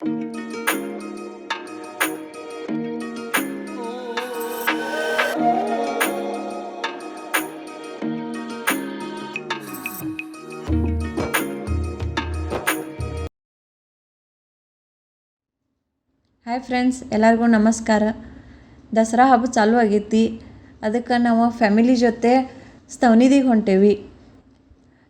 Hi friends, ಎಲ್ಲರಿಗೂ ನಮಸ್ಕಾರ. ದಸರಾ ಹಬ್ಬ ಚಾಲೂ ಆಗೈತಿ. ಅದಕ್ಕೆ ನಾವು ಫ್ಯಾಮಿಲಿ ಜೊತೆ ಸ್ತವನಿದಿಗೆ ಹೊಂಟೇವಿ.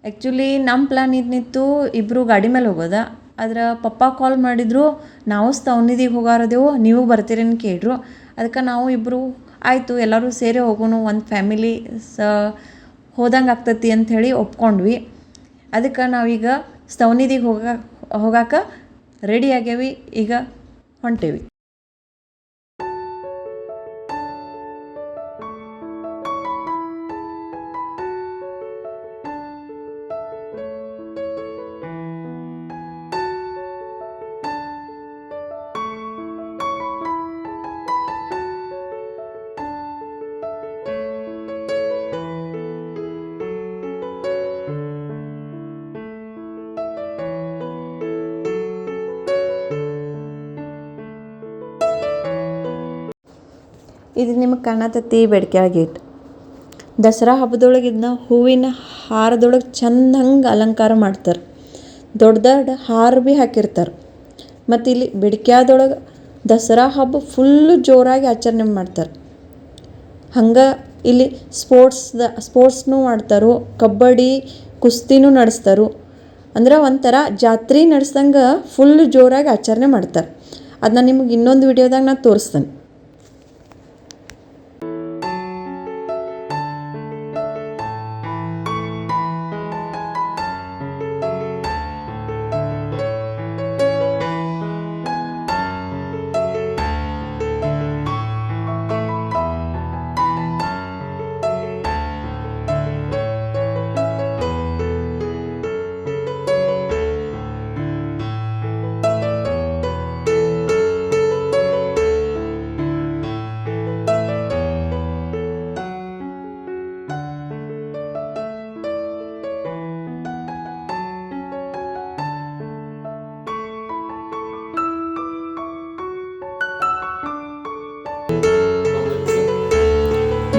ಆ್ಯಕ್ಚುಲಿ ನಮ್ಮ ಪ್ಲ್ಯಾನ್ ಇದ್ನಿತ್ತು ಇಬ್ಬರು ಗಾಡಿ ಮೇಲೆ ಹೋಗೋದ. ಆದ್ರೆ ಪಪ್ಪ ಕಾಲ್ ಮಾಡಿದ್ರು, ನಾವು ಸ್ತವನಿದಿಗೆ ಹೋಗಾರದೆವು, ನೀವು ಬರ್ತೀರೇನು ಕೇಳಿದ್ರು. ಅದಕ್ಕೆ ನಾವು ಇಬ್ಬರು ಆಯಿತು ಎಲ್ಲರೂ ಸೇರಿ ಹೋಗೋಣ, ಒಂದು ಫ್ಯಾಮಿಲಿ ಹೋದಂಗೆ ಆಗ್ತೈತಿ ಅಂಥೇಳಿ ಒಪ್ಕೊಂಡ್ವಿ. ಅದಕ್ಕೆ ನಾವೀಗ ಸ್ತವನಿದಿಗೆ ಹೋಗಾಕ ರೆಡಿ ಆಗ್ಯಾವಿ. ಈಗ ಹೊಂಟೇವಿ. ಇದು ನಿಮಗೆ ಕಾಣತೈತಿ ಬೆಡ್ಕ್ಯಾಳ ಗೇಟ್. ದಸರಾ ಹಬ್ಬದೊಳಗೆ ಇದನ್ನ ಹೂವಿನ ಹಾರದೊಳಗೆ ಚಂದಂಗೆ ಅಲಂಕಾರ ಮಾಡ್ತಾರೆ. ದೊಡ್ಡ ದೊಡ್ಡ ಹಾರ ಭೀ ಹಾಕಿರ್ತಾರೆ. ಮತ್ತು ಇಲ್ಲಿ ಬೆಡ್ಕ್ಯಾದೊಳಗೆ ದಸರಾ ಹಬ್ಬ ಫುಲ್ಲು ಜೋರಾಗಿ ಆಚರಣೆ ಮಾಡ್ತಾರೆ. ಹಂಗೆ ಇಲ್ಲಿ ಸ್ಪೋರ್ಟ್ಸ್ನೂ ಮಾಡ್ತಾರೆ, ಕಬಡ್ಡಿ ಕುಸ್ತಿನೂ ನಡೆಸ್ತಾರೆ. ಅಂದ್ರೆ ಒಂಥರ ಜಾತ್ರೆ ನಡೆಸ್ದಂಗೆ ಫುಲ್ ಜೋರಾಗಿ ಆಚರಣೆ ಮಾಡ್ತಾರೆ. ಅದನ್ನ ನಿಮಗೆ ಇನ್ನೊಂದು ವಿಡಿಯೋದಾಗ ನಾನು ತೋರಿಸ್ತೇನೆ.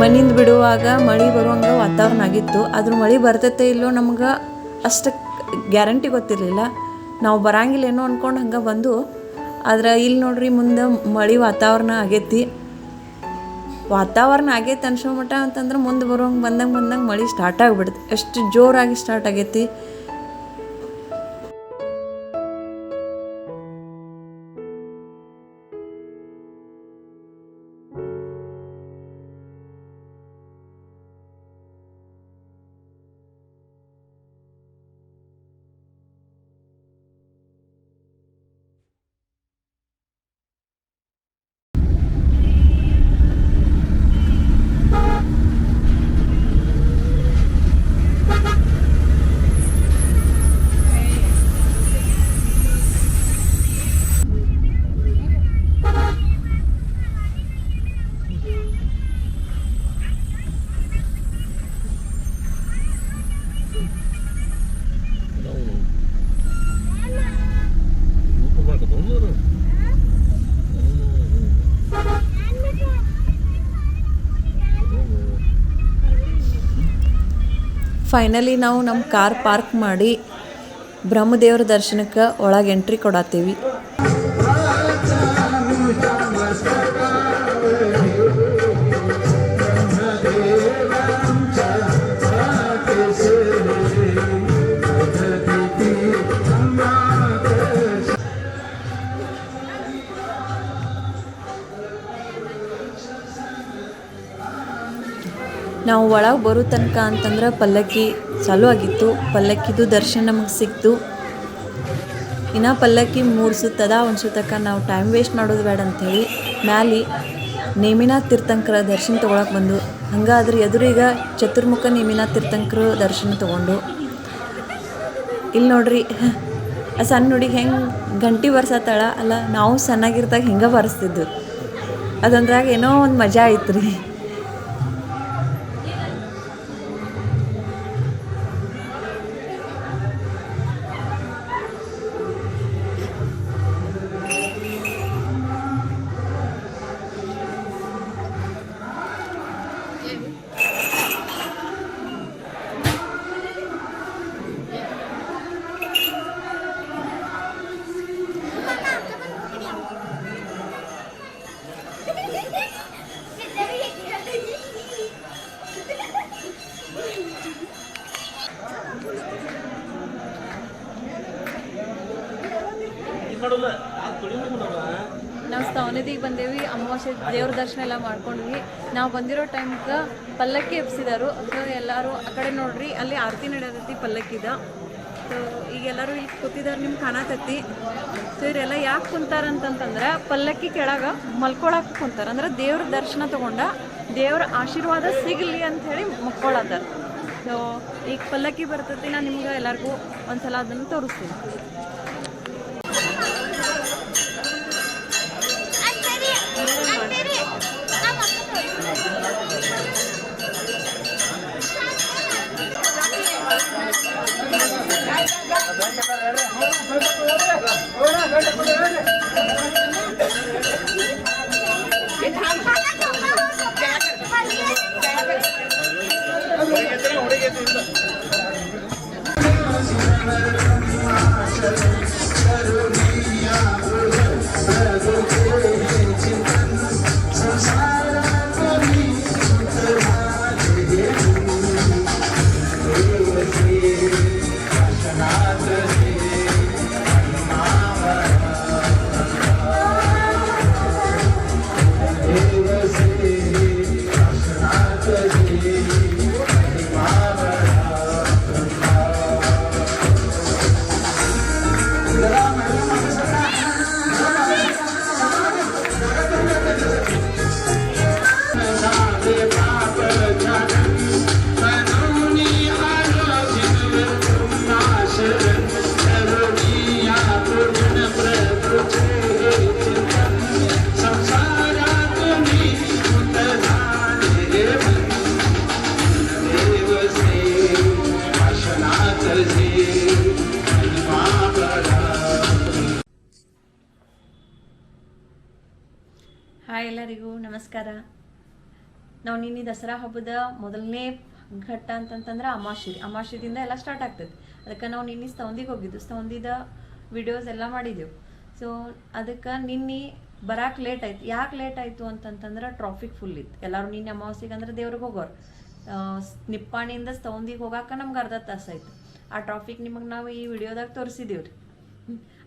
ಮನಿಂದ ಬಿಡುವಾಗ ಮಳೆ ಬರುವಂಗೆ ವಾತಾವರಣ ಆಗಿತ್ತು. ಆದ್ರೂ ಮಳೆ ಬರ್ತೈತೆ ಇಲ್ಲೋ ನಮ್ಗೆ ಅಷ್ಟು ಗ್ಯಾರಂಟಿ ಗೊತ್ತಿರಲಿಲ್ಲ. ನಾವು ಬರಂಗಿಲ್ಲೇನೋ ಅಂದ್ಕೊಂಡು ಹಂಗೆ ಬಂದು, ಆದ್ರೆ ಇಲ್ಲಿ ನೋಡ್ರಿ ಮುಂದೆ ಮಳೆ ವಾತಾವರಣ ಆಗೈತಿ. ವಾತಾವರಣ ಆಗೈತೆ ಅನ್ಸೋ ಮಟ್ಟ ಅಂತಂದ್ರೆ ಮುಂದೆ ಬರುವಂಗೆ ಬಂದಂಗೆ ಮಳೆ ಸ್ಟಾರ್ಟ್ ಆಗಿಬಿಡ್ತು. ಎಷ್ಟು ಜೋರಾಗಿ ಸ್ಟಾರ್ಟ್ ಆಗೈತಿ. ಫೈನಲಿ ನಾವು ನಮ್ಮ ಕಾರ್ ಪಾರ್ಕ್ ಮಾಡಿ ಬ್ರಹ್ಮದೇವ್ರ ದರ್ಶನಕ್ಕೆ ಒಳಗೆ ಎಂಟ್ರಿ ಕೊಡತ್ತೀವಿ. ನಾವು ಒಳಗೆ ಬರೋ ತನಕ ಅಂತಂದ್ರೆ ಪಲ್ಲಕ್ಕಿ ಚಾಲೂ ಆಗಿತ್ತು. ಪಲ್ಲಕ್ಕಿದು ದರ್ಶನ ನಮಗೆ ಸಿಕ್ತು. ಇನ್ನು ಪಲ್ಲಕ್ಕಿ 3 ಸುತ್ತದ. ಒಂದು ಸುತ್ತಕ್ಕೆ ನಾವು ಟೈಮ್ ವೇಸ್ಟ್ ಮಾಡೋದು ಬೇಡ ಅಂಥೇಳಿ ಮ್ಯಾಲೆ ನೇಮಿನಾಥ್ ತೀರ್ಥಂಕರ ದರ್ಶನ ತೊಗೊಳಕ್ಕೆ ಬಂದು, ಹಂಗಾದ್ರೆ ಎದುರೀಗ ಚತುರ್ಮುಖ ನೇಮಿನಾಥ್ ತೀರ್ಥಂಕರು ದರ್ಶನ ತೊಗೊಂಡು. ಇಲ್ಲಿ ನೋಡ್ರಿ ಆ ಸಣ್ಣ ಹುಡುಗಿ ಹೆಂಗೆ ಗಂಟೆ ಬರ್ಸತ್ತಾಳ ಅಲ್ಲ, ನಾವು ಸಣ್ಣಾಗಿರ್ದಾಗ ಹಿಂಗೆ ಬರ್ಸ್ತಿದ್ದು. ಅದೊಂದ್ರಾಗ ಏನೋ ಒಂದು ಮಜಾ ಐತ್ರಿ. ನಾವು ಸ್ತವನಿಧಿಗೆ ಬಂದೇವಿ, ಅಮಾವಾಸ್ಯೆ ದೇವ್ರ ದರ್ಶನ ಎಲ್ಲ ಮಾಡ್ಕೊಂಡ್ವಿ. ನಾವು ಬಂದಿರೋ ಟೈಮ್ಗೆ ಪಲ್ಲಕ್ಕಿ ಎಬ್ಸಿದಾರು. ಸೊ ಎಲ್ಲರೂ ಆ ಕಡೆ ನೋಡ್ರಿ, ಅಲ್ಲಿ ಆರತಿ ನಡೆಯತೈತಿ ಪಲ್ಲಕ್ಕಿದ. ಸೊ ಈಗ ಎಲ್ಲರೂ ಇಲ್ಲಿ ಕೂತಿದ್ದಾರೆ, ನಿಮ್ಗೆ ಕಾಣತೈತಿ. ಸೊ ಇವರೆಲ್ಲ ಯಾಕೆ ಕುಂತಾರಂತಂತಂದ್ರೆ ಪಲ್ಲಕ್ಕಿ ಕೆಳಗೆ ಮಲ್ಕೊಳಕ್ಕೆ ಕುಂತಾರ, ಅಂದ್ರೆ ದೇವ್ರ ದರ್ಶನ ತಗೊಂಡ ದೇವ್ರ ಆಶೀರ್ವಾದ ಸಿಗಲಿ ಅಂಥೇಳಿ ಮಕ್ಕೊಳತ್ತಾರ. ಸೊ ಈಗ ಪಲ್ಲಕ್ಕಿ ಬರ್ತೈತಿ, ನಾನು ನಿಮ್ಗೆ ಎಲ್ಲರಿಗೂ ಒಂದ್ಸಲ ಅದನ್ನು ತೋರಿಸ್ತೀನಿ. ಹಾಯ್ ಎಲ್ಲರಿಗೂ ನಮಸ್ಕಾರ. ನಾವು ನಿನ್ನೆ ದಸರಾ ಹಬ್ಬದ ಮೊದಲನೇ ಘಟ್ಟ ಅಂತಂತಂದ್ರೆ ಅಮಾವಾಸ್ಯದಿಂದ ಎಲ್ಲ ಸ್ಟಾರ್ಟ್ ಆಗ್ತದೆ. ಅದಕ್ಕೆ ನಾವು ನಿನ್ನೆ ಸ್ತವಂದಿಗೆ ಹೋಗಿದ್ದು, ಸ್ತವಂದಿದ ವಿಡಿಯೋಸ್ ಎಲ್ಲ ಮಾಡಿದ್ದೆವು. ಸೊ ಅದಕ್ಕೆ ನಿನ್ನೆ ಬರಕ್ಕೆ ಲೇಟ್ ಆಯ್ತು. ಯಾಕೆ ಲೇಟ್ ಆಯಿತು ಅಂತಂತಂದ್ರೆ ಟ್ರಾಫಿಕ್ ಫುಲ್ ಇತ್ತು. ಎಲ್ಲರೂ ನಿನ್ನೆ ಅಮಾವಾಸ್ಯೆಗೆ ಅಂದ್ರೆ ದೇವ್ರಿಗೆ ಹೋಗೋರು. ನಿಪ್ಪಾಣಿಯಿಂದ ಸ್ತವಂದಿಗೆ ಹೋಗಾಕ ನಮ್ಗೆ ಅರ್ಧ ತಾಸು ಆಯ್ತು. ಆ ಟ್ರಾಫಿಕ್ ನಿಮಗೆ ನಾವು ಈ ವಿಡಿಯೋದಾಗ ತೋರಿಸಿದ್ದೀವಿ ರೀ.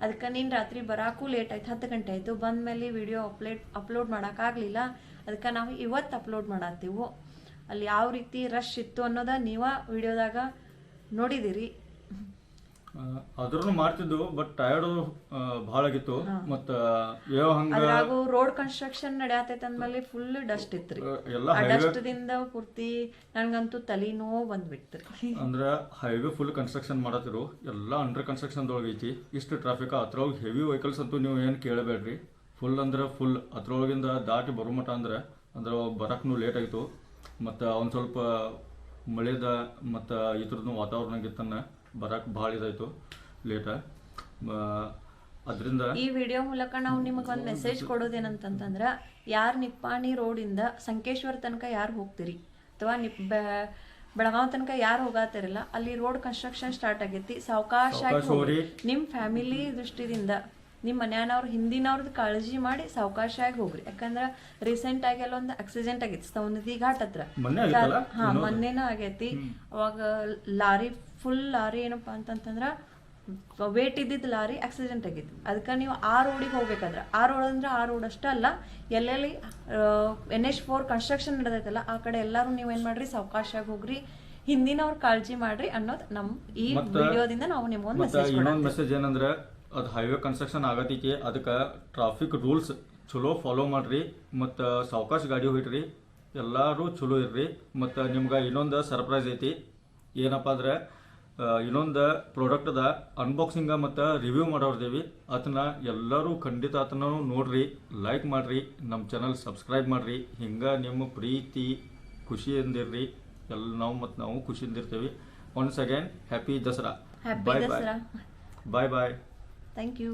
ಅದಕ್ಕೆ ನೀನು ರಾತ್ರಿ ಬರೋಕ್ಕೂ ಲೇಟ್ ಆಯ್ತು, 10 ಗಂಟೆ ಆಯಿತು. ಬಂದಮೇಲೆ ವಿಡಿಯೋ ಅಪ್ಲೋಡ್ ಮಾಡೋಕ್ಕಾಗಲಿಲ್ಲ. ಅದಕ್ಕೆ ನಾವು ಇವತ್ತು ಅಪ್ಲೋಡ್ ಮಾಡತ್ತೀವಿ. ಅಲ್ಲಿ ಯಾವ ರೀತಿ ರಶ್ ಇತ್ತು ಅನ್ನೋದ ನೀವ ವಿಡಿಯೋದಾಗ ನೋಡಿದಿರಿ. ಅದ್ರೂ ಮಾಡ್ತಿದ್ದು, ಬಟ್ ಟಯರ್ಡ್ ಭಾಳ ಆಗಿತ್ತು. ಮತ್ತು ಅದ್ರಾಗೂ ರೋಡ್ ಕನ್ಸ್ಟ್ರಕ್ಷನ್ ನಡೆಯತೈತೆ ಅಂದ್ಮೇಲೆ ಫುಲ್ ಡಸ್ಟ್ ಇತ್ರಿ. ಆ ಡಸ್ಟ್ದಿಂದ ಪೂರ್ತಿ ನನಗಂತೂ ತಲೆ ನೋವು ಬಂದ್ಬಿಡ್ತು. ಅಂದ್ರೆ ಹೈವೇ ಫುಲ್ ಕನ್ಸ್ಟ್ರಕ್ಷನ್ ಮಾಡತ್ತಿರು, ಎಲ್ಲ ಅಂಡರ್ ಕನ್ಸ್ಟ್ರಕ್ಷನ್ ಐತಿ. ಇಷ್ಟು ಟ್ರಾಫಿಕ್ ಅದ್ರೊಳಗೆ ಹೆವಿ ವೆಹಿಕಲ್ಸ್ ಅಂತೂ ನೀವು ಏನು ಕೇಳಬೇಡ್ರಿ. ಫುಲ್ ಅಂದ್ರೆ ಫುಲ್ ಅದ್ರೊಳಗಿಂದ ದಾಟಿ ಬರೋ ಮಟ್ಟ ಅಂದ್ರೆ ಬರಕ್ಕೂ ಲೇಟ್ ಆಗಿತ್ತು. ಮತ್ತು ಒಂದು ಸ್ವಲ್ಪ ಮಳೆದ ಮತ್ತು ಈ ಥರದ್ದು ವಾತಾವರಣ ಇತ್ತನ್ನ ಬರಕ್ಕೆ ಭಾಳ ಇದಾಯಿತು, ಲೇಟ. ಅದರಿಂದ ಈ ವಿಡಿಯೋ ಮೂಲಕ ನಾವು ನಿಮಗೆ ಒಂದು ಮೆಸೇಜ್ ಕೊಡೋದೇನಂತಂದ್ರೆ, ಯಾರು ನಿಪ್ಪಾಣಿ ರೋಡಿಂದ ಸಂಕೇಶ್ವರ ತನಕ ಯಾರು ಹೋಗ್ತೀರಿ ಅಥವಾ ಬೆಳಗಾವ್ ತನಕ ಯಾರು ಹೋಗತ್ತಿರಲ್ಲ, ಅಲ್ಲಿ ರೋಡ್ ಕನ್ಸ್ಟ್ರಕ್ಷನ್ ಸ್ಟಾರ್ಟ್ ಆಗೈತಿ. ಸಾವಕಾಶಾಗಿ ಹೋಗ್ರಿ. ನಿಮ್ಮ ಫ್ಯಾಮಿಲಿ ದೃಷ್ಟಿದಿಂದ ನಿಮ್ಮ ಮನ್ಯಾನವ್ರು ಹಿಂದಿನವ್ರದ್ದು ಕಾಳಜಿ ಮಾಡಿ ಸಾವಕಾಶಾಗಿ ಹೋಗ್ರಿ. ಯಾಕಂದ್ರೆ ರೀಸೆಂಟ್ ಆಗಿ ಎಲ್ಲ ಒಂದು ಆಕ್ಸಿಡೆಂಟ್ ಆಗೈತಿ ಸ್ತವನದಿ ಘಾಟ್ ಹತ್ರ. ಮೊನ್ನೆನೂ ಆಗೈತಿ. ಅವಾಗ ಫುಲ್ ಲಾರಿ ಏನಪ್ಪಾ ಅಂತಂತಂದ್ರ ವೇಟ್ ಇದ್ದಿದ್ದು ಲಾರಿ ಆಕ್ಸಿಡೆಂಟ್ ಆಗೈತಿ. ಅದಕ್ಕೆ ನೀವು ಆ ರೋಡಿಗೆ ಹೋಗ್ಬೇಕಾದ್ರೆ, ಆ ರೋಡ್ ಅಂದ್ರೆ ಆ ರೋಡ್ ಅಷ್ಟೇ ಅಲ್ಲ, ಎಲ್ಲೆಲ್ಲಿ NH4 ಕನ್ಸ್ಟ್ರಕ್ಷನ್ ನಡೆದೈತಲ್ಲ ಆ ಕಡೆ ಎಲ್ಲರೂ ನೀವು ಏನು ಮಾಡ್ರಿ, ಸಾವಕಾಶಾಗಿ ಹೋಗ್ರಿ, ಹಿಂದಿನವ್ರ ಕಾಳಜಿ ಮಾಡ್ರಿ ಅನ್ನೋದು ನಮ್ಮ ಈ ವಿಡಿಯೋದಿಂದ ನಾವು ನಿಮ್ಗೊಂದು ಮೆಸೇಜ್ ಏನಂದ್ರೆ, ಅದು ಹೈವೇ ಕನ್ಸ್ಟ್ರಕ್ಷನ್ ಆಗತೈತಿ. ಅದಕ್ಕೆ ಟ್ರಾಫಿಕ್ ರೂಲ್ಸ್ ಚಲೋ ಫಾಲೋ ಮಾಡ್ರಿ, ಮತ್ತು ಸಾವಕಾಶ ಗಾಡಿ ಹೋಯ್ರಿ, ಎಲ್ಲರೂ ಚಲೋ ಇರ್ರಿ. ಮತ್ತು ನಿಮ್ಗೆ ಇನ್ನೊಂದು ಸರ್ಪ್ರೈಸ್ ಐತಿ. ಏನಪ್ಪ ಅಂದ್ರೆ, ಇನ್ನೊಂದು ಪ್ರಾಡಕ್ಟ್ದ ಅನ್ಬಾಕ್ಸಿಂಗ ಮತ್ತು ರಿವ್ಯೂ ಮಾಡೋರ್ದೇವಿ. ಅದನ್ನ ಎಲ್ಲರೂ ಖಂಡಿತ ಅದನ್ನ ನೋಡ್ರಿ, ಲೈಕ್ ಮಾಡ್ರಿ, ನಮ್ಮ ಚಾನಲ್ ಸಬ್ಸ್ಕ್ರೈಬ್ ಮಾಡ್ರಿ. ಹಿಂಗೆ ನಿಮ್ಮ ಪ್ರೀತಿ ಖುಷಿಯಿಂದಿರ್ರಿ. ನಾವು ಖುಷಿಯಿಂದಿರ್ತೀವಿ. Once again happy Dasara. Bye bye. Thank you.